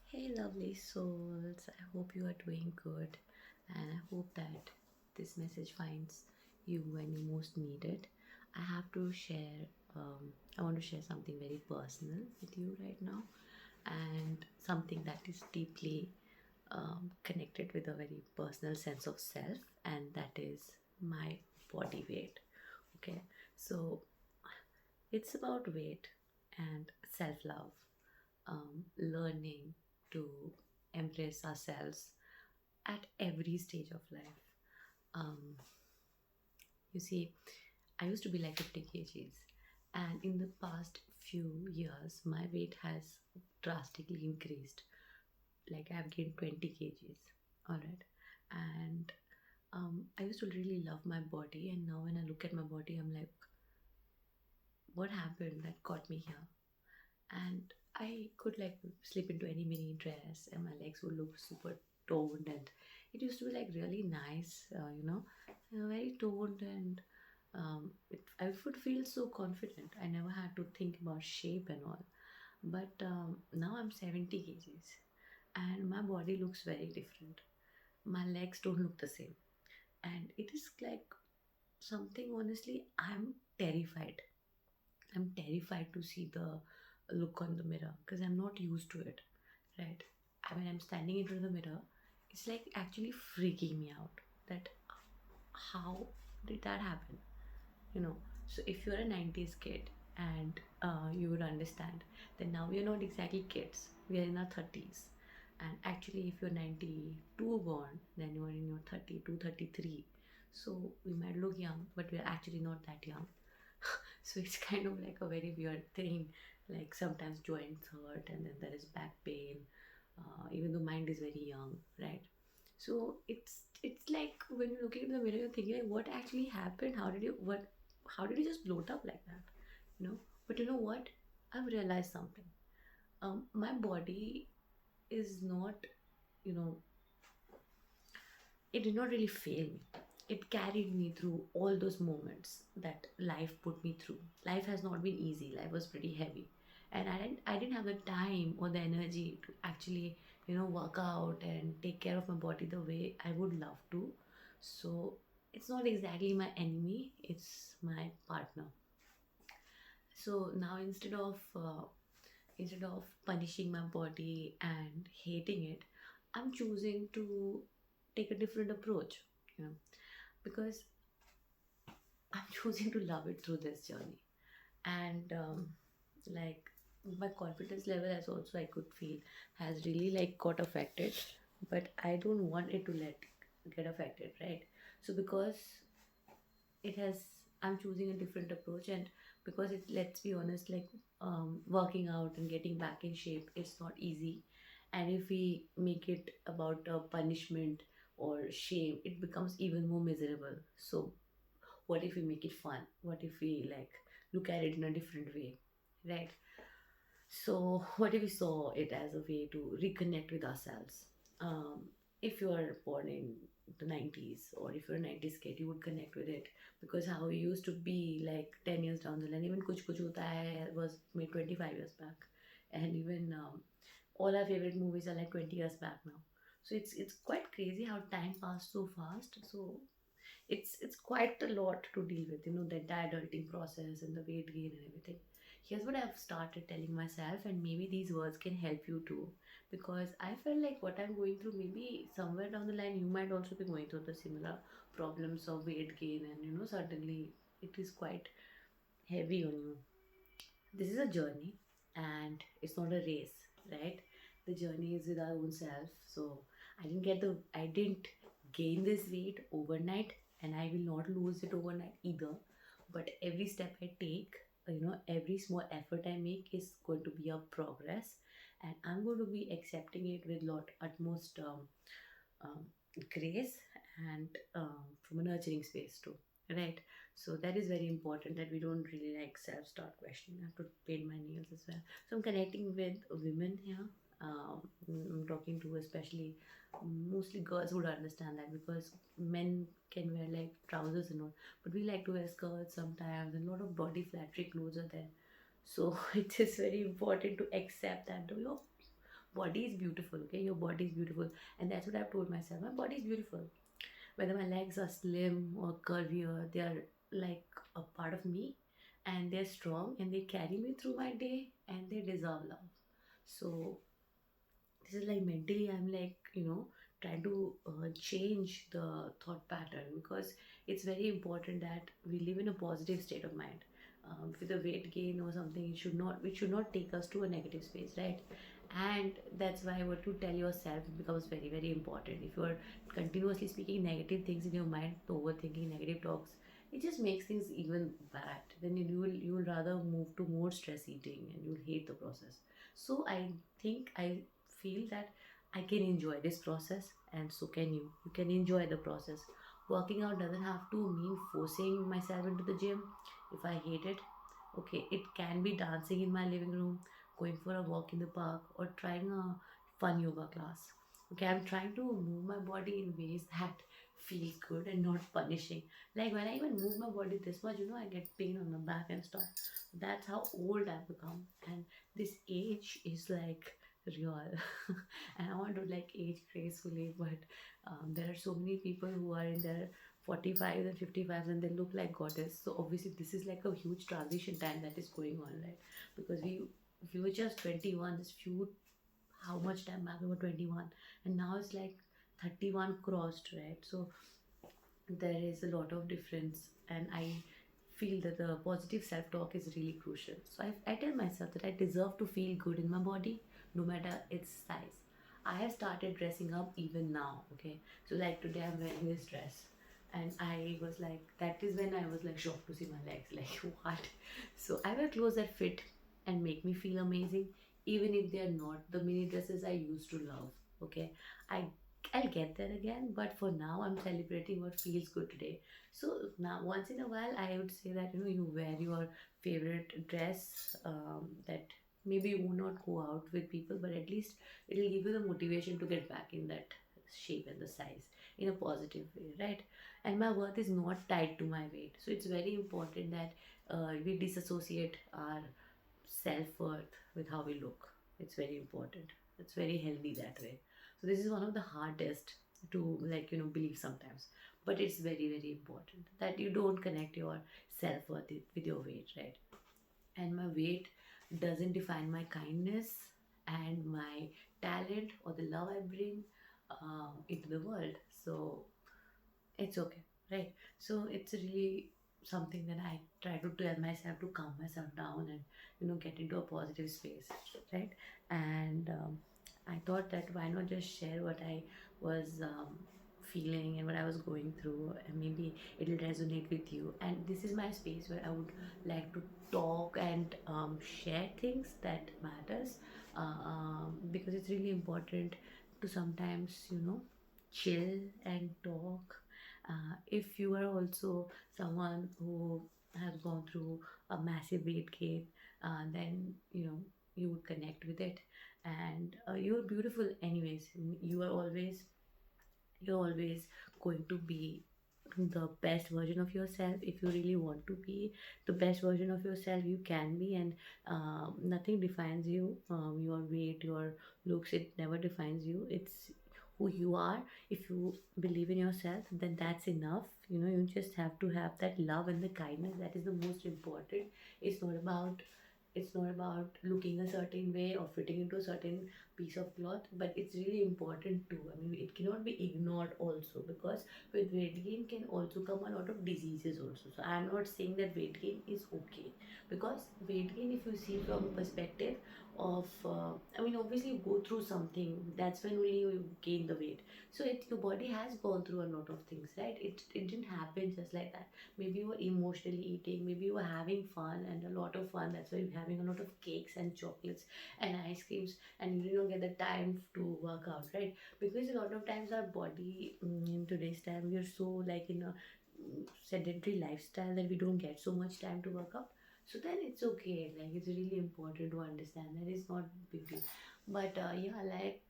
Hey, lovely souls. I hope you are doing good, and I hope that this message finds you when you most need it. I have to share, I want to share something very personal with you right now, and something that is deeply connected with a very personal sense of self, and that is my body weight. Okay, so it's about weight and self love, learning to embrace ourselves at every stage of life. Um, you see, I used to be like 50 kgs, and in the past few years, my weight has drastically increased. Like I've gained 20 kgs, all right, and I used to really love my body, and now when I look at my body, I'm like, what happened that got me here? And I could like slip into any mini dress and my legs would look super toned, and it used to be like really nice, very toned, and I would feel so confident. I never had to think about shape and all. But now I'm 70 kgs and my body looks very different. My legs don't look the same. And it is like something, honestly, I'm terrified to see the look on the mirror because I'm not used to it, right? I mean, I'm standing in front of the mirror. It's like actually freaking me out that how did that happen? You know, so if you're a 90s kid and you would understand that now we're not exactly kids, we are in our 30s. And actually, if you're 92 born, then you are in your 32, 33. So we might look young, but we're actually not that young. So it's kind of like a very weird thing. Like sometimes joints hurt, and then there is back pain, even though mind is very young, right? So it's like when you're looking in the mirror, you're thinking like, what actually happened? How did you just bloat up like that? You know. But you know what? I've realized something. My body is not, you know, it did not really fail me. It carried me through all those moments that life put me through. Life has not been easy. Life was pretty heavy, and I didn't have the time or the energy to actually work out and take care of my body the way I would love to. So it's not exactly my enemy. It's my partner. So now instead of punishing my body and hating it, I'm choosing to take a different approach. You know, because I'm choosing to love it through this journey. And like my confidence level has also, I could feel, has really like got affected, but I don't want it to let get affected, right? So because it has I'm choosing a different approach, and because it, let's be honest, like working out and getting back in shape, it's not easy. And if we make it about punishment or shame, it becomes even more miserable. So what if we make it fun? What if we like look at it in a different way, right? So what if we saw it as a way to reconnect with ourselves? If you are born in the 90s, or if you're a 90s kid, you would connect with it because how we used to be like 10 years down the line. Even Kuch Kuch Hota Hai was made 25 years back, and even all our favorite movies are like 20 years back now. So it's quite crazy how time passed so fast. So it's quite a lot to deal with, the entire adulting process and the weight gain and everything. Here's what I've started telling myself, and maybe these words can help you too, because I felt like what I'm going through, maybe somewhere down the line you might also be going through the similar problems of weight gain, and suddenly it is quite heavy on you. This is a journey, and it's not a race, right? The journey is with our own self. So I didn't gain this weight overnight, and I will not lose it overnight either. But every step I take, every small effort I make is going to be a progress, and I'm going to be accepting it with lot utmost um, grace, and from a nurturing space too, right? So that is very important, that we don't really like self start questioning. I have to paint my nails as well. So I'm connecting with women here. I'm talking to especially mostly girls would understand that, because men can wear like trousers and all, but we like to wear skirts sometimes, and a lot of body flattering clothes are there. So it is very important to accept that, body is beautiful, okay? Your body is beautiful. And that's what I've told myself. My body is beautiful. Whether my legs are slim or curvier, they are like a part of me, and they're strong and they carry me through my day and they deserve love. So this is like mentally I'm like, trying to change the thought pattern, because it's very important that we live in a positive state of mind. With a weight gain or something, it should not take us to a negative space, right? And that's why what you tell yourself becomes very very important. If you are continuously speaking negative things in your mind, overthinking negative talks, it just makes things even bad. Then you will rather move to more stress eating and you'll hate the process. So I feel that I can enjoy this process, and so can you. You can enjoy the process. Working out doesn't have to mean forcing myself into the gym if I hate it. Okay, it can be dancing in my living room, going for a walk in the park, or trying a fun yoga class. Okay, I'm trying to move my body in ways that feel good and not punishing. Like when I even move my body this much, I get pain on the back and stuff. That's how old I've become. And this age is like real. And I want to like age gracefully, but there are so many people who are in their 45s and 55s and they look like goddess. So obviously this is like a huge transition time that is going on, right? Because if you were just 21, just few, how much time back we were 21, and now it's like 31 crossed, right? So there is a lot of difference, and I feel that the positive self-talk is really crucial. So I tell myself that I deserve to feel good in my body, no matter its size. I have started dressing up even now, okay? So like today I'm wearing this dress, and I was like, that is when I was like shocked to see my legs, like what? So I wear clothes that fit and make me feel amazing, even if they are not the mini dresses I used to love, okay? I I'll get there again, but for now, I'm celebrating what feels good today. So now, once in a while, I would say that you wear your favorite dress, that maybe you will not go out with people, but at least it'll give you the motivation to get back in that shape and the size in a positive way, right? And my worth is not tied to my weight, so it's very important that we disassociate our self worth with how we look. It's very important. It's very healthy that way. So this is one of the hardest to like believe sometimes, but it's very very important that you don't connect your self worth with your weight, right? And my weight doesn't define my kindness and my talent or the love I bring into the world. So it's okay, right? So it's really something that I try to tell myself to calm myself down and get into a positive space, right? And I thought that why not just share what I was feeling and what I was going through, and maybe it'll resonate with you. And this is my space where I would like to talk and share things that matters, because it's really important to sometimes chill and talk. If you are also someone who has gone through a massive weight gain, then you would connect with it. And you're beautiful anyways. You're always going to be the best version of yourself. If you really want to be the best version of yourself, you can be. And nothing defines you. Your weight, your looks, it never defines you. It's who you are. If you believe in yourself, then that's enough. You just have to have that love and the kindness. That is the most important. It's not about looking a certain way or fitting into a certain piece of cloth, but it's really important too. I mean, it cannot be ignored also, because with weight gain can also come a lot of diseases also. So I'm not saying that weight gain is okay, because weight gain, if you see from a perspective of I mean, obviously you go through something, that's when only you gain the weight. So your body has gone through a lot of things, right? It didn't happen just like that. Maybe you were emotionally eating, maybe you were having fun and a lot of fun, that's why you're having a lot of cakes and chocolates and ice creams, and you don't get the time to work out, right? Because a lot of times our body, in today's time, we are so like in a sedentary lifestyle that we don't get so much time to work out. So then it's okay, like it's really important to understand that it's not big deal. But yeah, like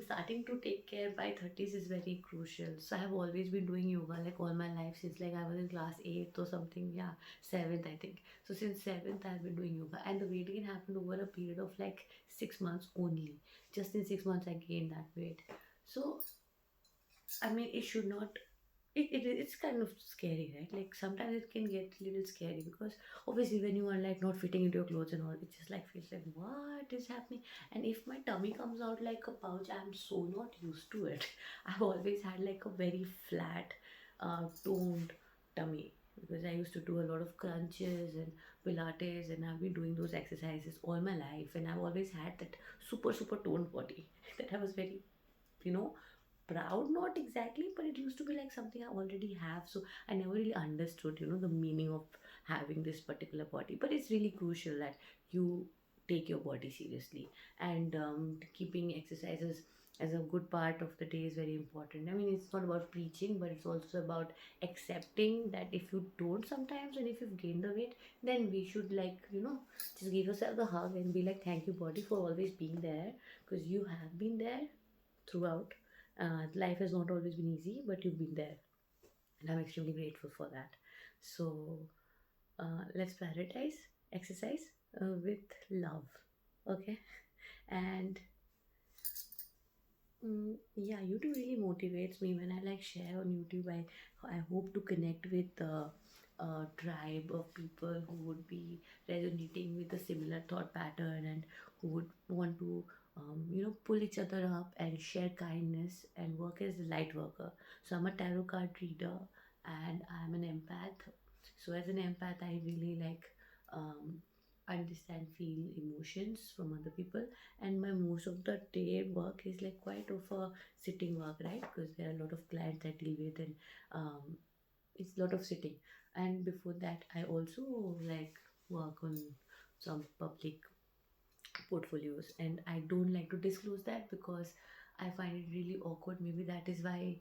starting to take care by 30s is very crucial. So I have always been doing yoga like all my life since like I was in class 8th or something. Yeah, 7th I think. So since 7th I've been doing yoga, and the weight gain happened over a period of like 6 months only. Just in 6 months I gained that weight. So I mean, it should not. It's kind of scary, right? Like sometimes it can get a little scary because obviously when you are like not fitting into your clothes and all, it just like feels like what is happening. And if my tummy comes out like a pouch, I'm so not used to it. I've always had like a very flat, toned tummy because I used to do a lot of crunches and Pilates, and I've been doing those exercises all my life, and I've always had that super toned body that I was very, you know proud, not exactly, but it used to be like something I already have. So I never really understood, the meaning of having this particular body. But it's really crucial that you take your body seriously, and keeping exercises as a good part of the day is very important. I mean, it's not about preaching, but it's also about accepting that if you don't sometimes, and if you've gained the weight, then we should, like, just give yourself a hug and be like, thank you body for always being there, because you have been there throughout. Life has not always been easy, but you've been there, and I'm extremely grateful for that. So let's prioritize exercise with love, okay? And yeah, YouTube really motivates me when I like share on YouTube. I hope to connect with a tribe of people who would be resonating with a similar thought pattern, and who would want to pull each other up and share kindness and work as a light worker. So I'm a tarot card reader and I'm an empath. So as an empath, I really like um, understand, feel emotions from other people, and my most of the day work is like quite of a sitting work, right? Because there are a lot of clients I deal with, and um, it's a lot of sitting. And before that I also like work on some public portfolios, and I don't like to disclose that because I find it really awkward. Maybe that is why,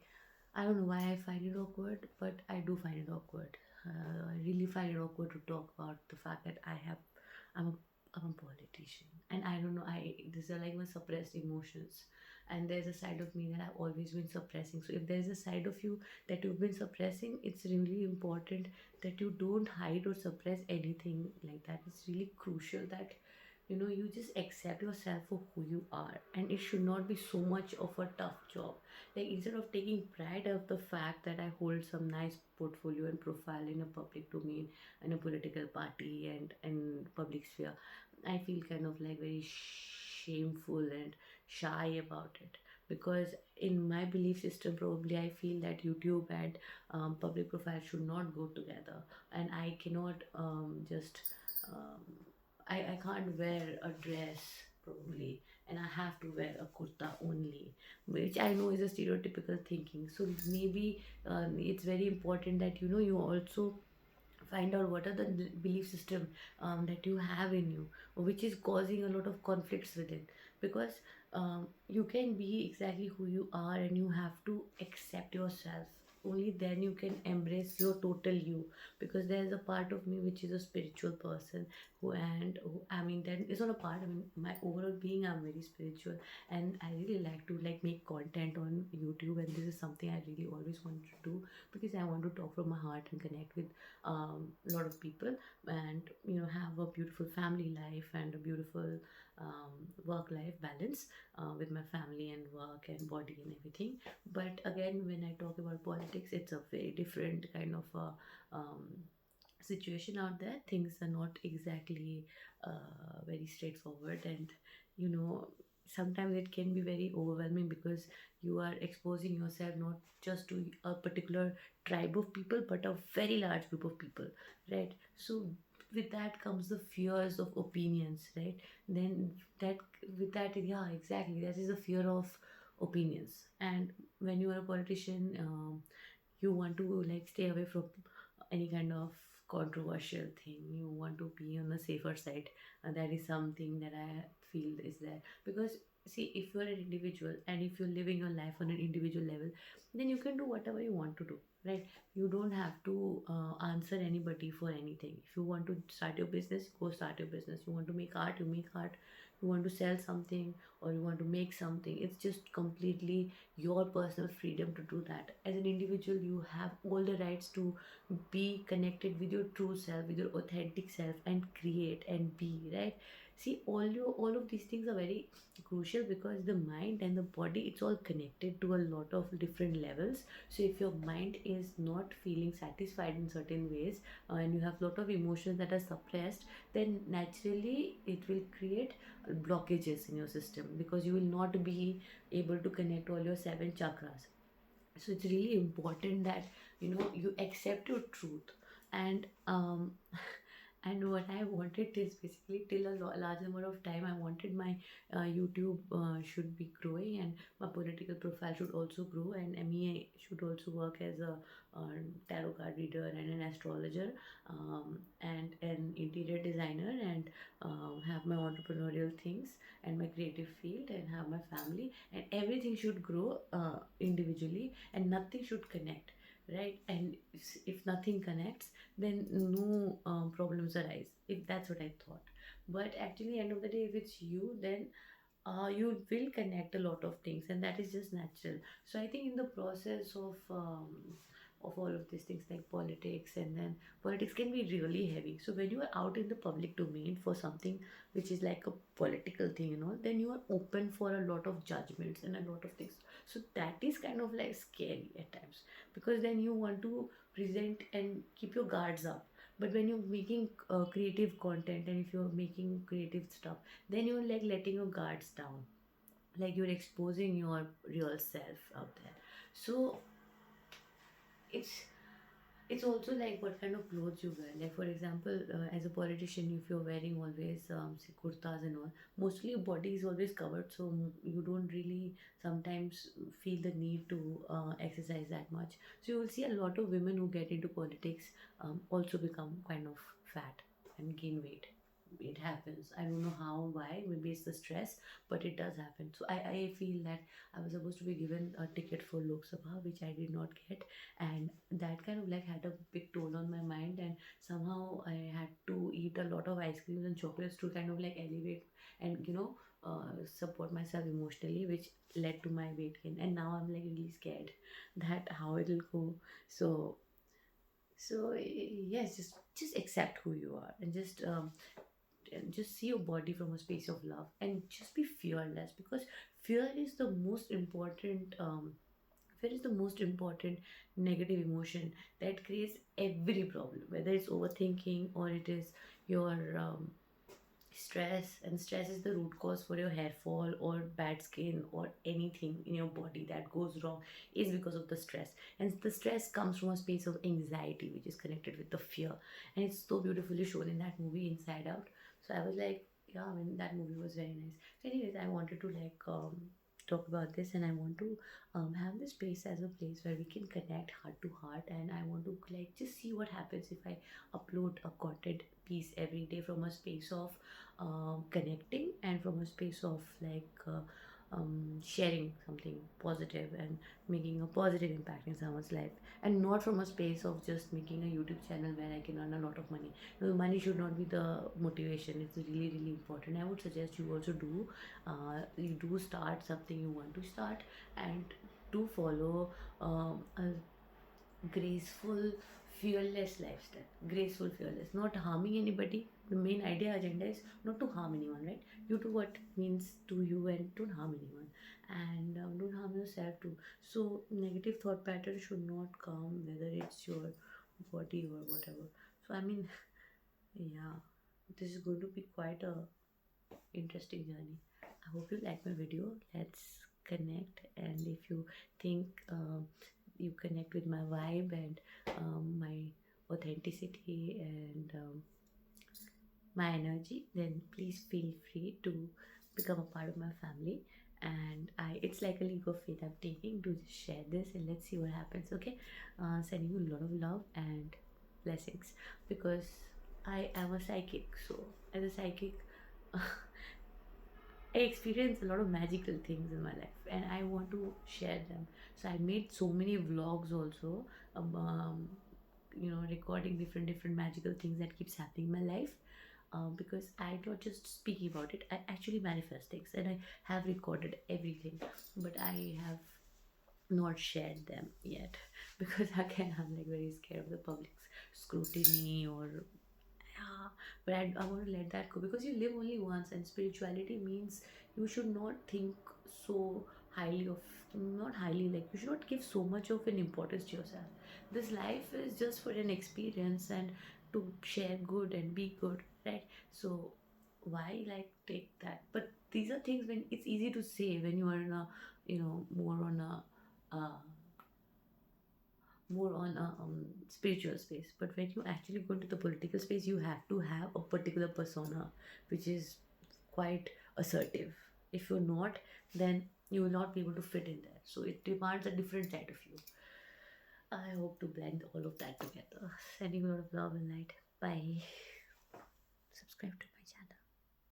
I don't know why I find it awkward, but I do find it awkward. I really find it awkward to talk about the fact that I'm a, I'm a politician, and I don't know. These are like my suppressed emotions, and there's a side of me that I've always been suppressing. So if there's a side of you that you've been suppressing, it's really important that you don't hide or suppress anything like that. It's really crucial that you just accept yourself for who you are, and it should not be so much of a tough job. Like, instead of taking pride of the fact that I hold some nice portfolio and profile in a public domain, in a political party and public sphere, I feel kind of like very shameful and shy about it. Because in my belief system, probably I feel that YouTube and public profile should not go together, and I cannot just um, I can't wear a dress probably, and I have to wear a kurta only, which I know is a stereotypical thinking. So maybe it's very important that you also find out what are the belief system that you have in you, which is causing a lot of conflicts within. Because you can be exactly who you are, and you have to accept yourself. Only then you can embrace your total you. Because there is a part of me which is a spiritual person, who I mean, that is not a part. I mean, my overall being, I'm very spiritual, and I really like to like make content on YouTube, and this is something I really always wanted to do, because I want to talk from my heart and connect with a lot of people, and have a beautiful family life and a beautiful work life balance with my family and work and body and everything. But again, when I talk about politics, it's a very different kind of situation out there. Things are not exactly very straightforward, and you know sometimes it can be very overwhelming, because you are exposing yourself not just to a particular tribe of people, but a very large group of people, right? So with that comes the fears of opinions, right? Then that with that, yeah, exactly, that is the fear of opinions. And when you are a politician, you want to like stay away from any kind of controversial thing. You want to be on the safer side. That is something that I feel is there. Because see, if you're an individual and if you're living your life on an individual level, then you can do whatever you want to do, right? You don't have to answer anybody for anything. If you want to start your business, go start your business. You want to make art, you make art. you want to sell something or you want to make something. It's just completely your personal freedom to do that. As an individual, you have all the rights to be connected with your true self, with your authentic self, and create and be, right? See, all of these things are very crucial because the mind and the body, it's all connected to a lot of different levels. So if your mind is not feeling satisfied in certain ways, and you have lot of emotions that are suppressed, then naturally it will create blockages in your system, because you will not be able to connect all your seven chakras. So it's really important that you accept your truth. And and what I wanted is basically till a large number of time, I wanted my YouTube should be growing, and my political profile should also grow, and me should also work as a tarot card reader and an astrologer, and an interior designer, and have my entrepreneurial things and my creative field, and have my family, and everything should grow individually, and nothing should connect, right? And if nothing connects, then no problems arise, if that's what I thought. But actually, end of the day, if it's you, then you will connect a lot of things, and that is just natural. So I think in the process of all of these things like politics, and then politics can be really heavy. So when you are out in the public domain for something which is like a political thing, then you are open for a lot of judgments and a lot of things. So that is kind of like scary at times, because then you want to present and keep your guards up. But when you're making creative content, and if you're making creative stuff, then you're like letting your guards down, like you're exposing your real self out there. So it's it's also like what kind of clothes you wear. Like for example, as a politician, if you're wearing always say kurtas and all, mostly your body is always covered, so you don't really sometimes feel the need to exercise that much. So you will see a lot of women who get into politics also become kind of fat and gain weight. It happens. I don't know how, why. Maybe it's the stress, but it does happen. So I feel that I was supposed to be given a ticket for Lok Sabha, which I did not get, and that kind of like had a big toll on my mind. And somehow I had to eat a lot of ice creams and chocolates to kind of like elevate and support myself emotionally, which led to my weight gain. And now I'm like really scared that how it'll go. So yes, just accept who you are, and just see your body from a space of love, and just be fearless, because fear is the most important fear is the most important negative emotion that creates every problem, whether it's overthinking or it is your stress. And stress is the root cause for your hair fall or bad skin or anything in your body that goes wrong, is because of the stress. And the stress comes from a space of anxiety, which is connected with the fear. And it's so beautifully shown in that movie Inside Out. So I was like, yeah, I mean, that movie was very nice. So anyways, I wanted to like talk about this, and I want to have this space as a place where we can connect heart to heart. And I want to like just see what happens if I upload a content piece every day from a space of connecting, and from a space of like sharing something positive and making a positive impact in someone's life, and not from a space of just making a YouTube channel where I can earn a lot of money. Money should not be the motivation. It's really really important. I would suggest you do start something you want to start, and do follow a graceful, fearless lifestyle. Graceful, fearless, not harming anybody. The main idea agenda is not to harm anyone, right? You do what means to you, and don't harm anyone, and don't harm yourself too. So negative thought patterns should not come, whether it's your body or whatever. So I mean, yeah, this is going to be quite a interesting journey. I hope you like my video. Let's connect, and if you think you connect with my vibe and my authenticity and my energy, then please feel free to become a part of my family. And it's like a leap of faith I'm taking to just share this, and let's see what happens. Okay, sending you a lot of love and blessings, because I am a psychic. So as a psychic, I experience a lot of magical things in my life, and I want to share them. So I made so many vlogs also, recording different magical things that keeps happening in my life. because I'm not just speaking about it, I actually manifest things and I have recorded everything, but I have not shared them yet because again I'm like very scared of the public's scrutiny or yeah, but I want to let that go because you live only once, and spirituality means you should not think so highly of, not highly, like you should not give so much of an importance to yourself. This life is just for an experience and to share good and be good, right? So why like take that? But these are things when it's easy to say when you are in a, more on a more on a spiritual space. But when you actually go into the political space, you have to have a particular persona which is quite assertive. If you're not, then you will not be able to fit in there. So it demands a different side of you. I hope to blend all of that together. Sending you a lot of love and light. Bye. Subscribe to